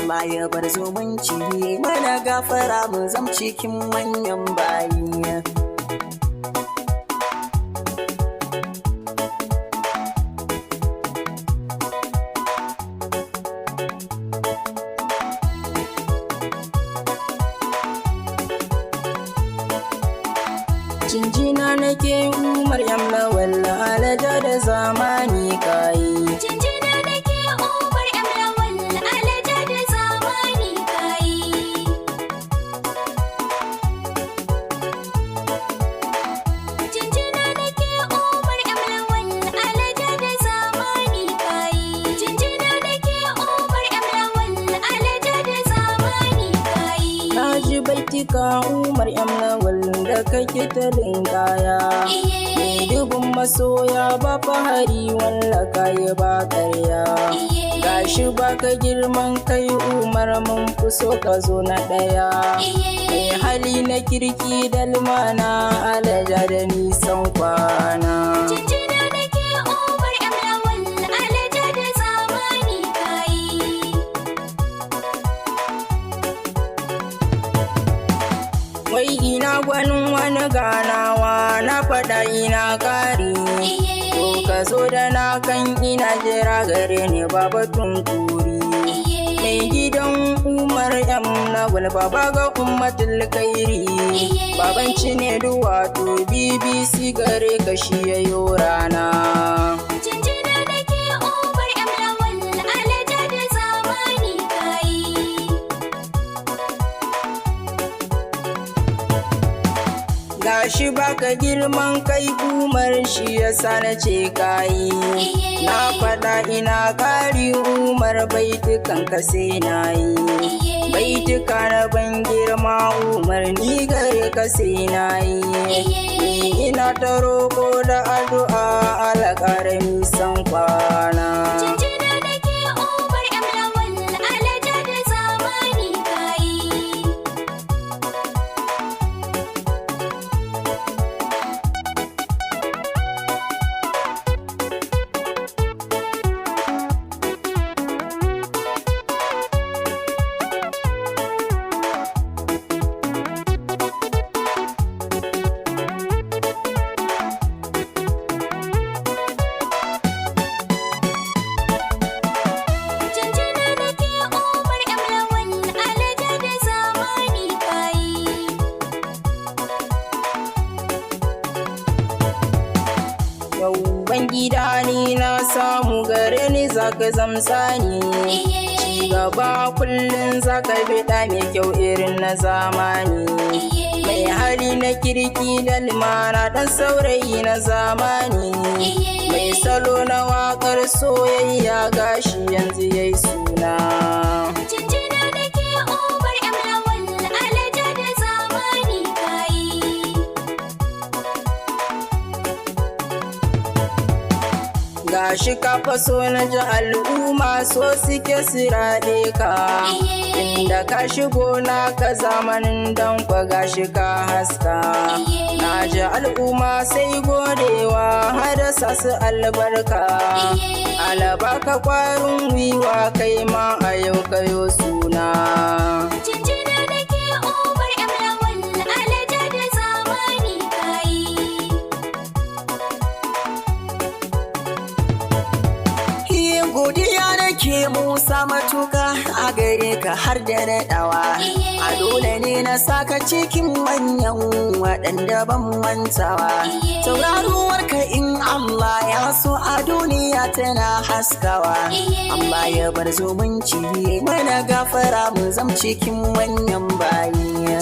Allah ya bar zumunci mana gafara mu zam cikin manyan bayi. Jinjina nake Umar lawal alaja da zamani kayi. Jinjina nake Umar lawal alaja da zamani kayi. Jinjina nake Umar lawal alaja da zamani kayi. Jinjina nake Umar lawal alaja da zamani kayi. Naji baitika Umar lawal da kake ta linkaya. Mai dubun masoya ba fahari walla kayi ba ƙarya. Gashi baka girman kai Umar mun fi so ka zo na ɗaya. Mai hali na kirki da lumana alaja da nisan kwana. Jinjina nake Umar lawal alaja da zamani kayi. Wai ina gwanin wani ganawa na faɗa ina ƙari. To ka zo da na kan ina jira gare ni baba tunturi. Mai gidan Umar lawal baba ga ummatul kairi. Baban ne duwato BBC gare ka shi yayo rana. Jinjina nake Umar lawal alaja da zamani kayi. Gashi baka girman kai Umar shi yasa na ce kayi. Na faɗa ina ƙari Umar baitukan ka sai na yi. Baituka na ban girma Umar ni gare ka sai na yi. Ni ina ta roƙo da addu'a alaƙar nisan kwana. Jinjina nake Umar lawal alaja da zamani kayi. Jinjina nake Umar lawal alaja da zamani kayi. Yau ban gida ni na samu gare ni zaka zamsani. Ci gaba kullum zaka biɗa mai kyau irin na zamani. Mai hali na kirki da limana ɗan saurayi na zamani. Mai salo na waƙar soyayya gashi yanzu yayi suna. Jinjina nake Umar lawal alaja da zamani kayi. Gashi ka faso na ji al'umma so suke su raɗe ka. Inda ka shigo na ka zamanin dan kwa gashi ka haska. Na ji al'umma sai godewa hadasa su albarka. Alaba ka kwarin gwiwa kai ma a yau kayo suna. Jinjina nake Umar lawal alaja da zamani kayi. Godiya nake Musa matuka a gare ka har da naɗawa. A dole ne na saka cikin manyan waɗanda ban mantawa. Tauraruwar ka in Allah ya so a duniya tana haskawa. Allah ya bar zumunci mana gafara mu zam cikin manyan bayi.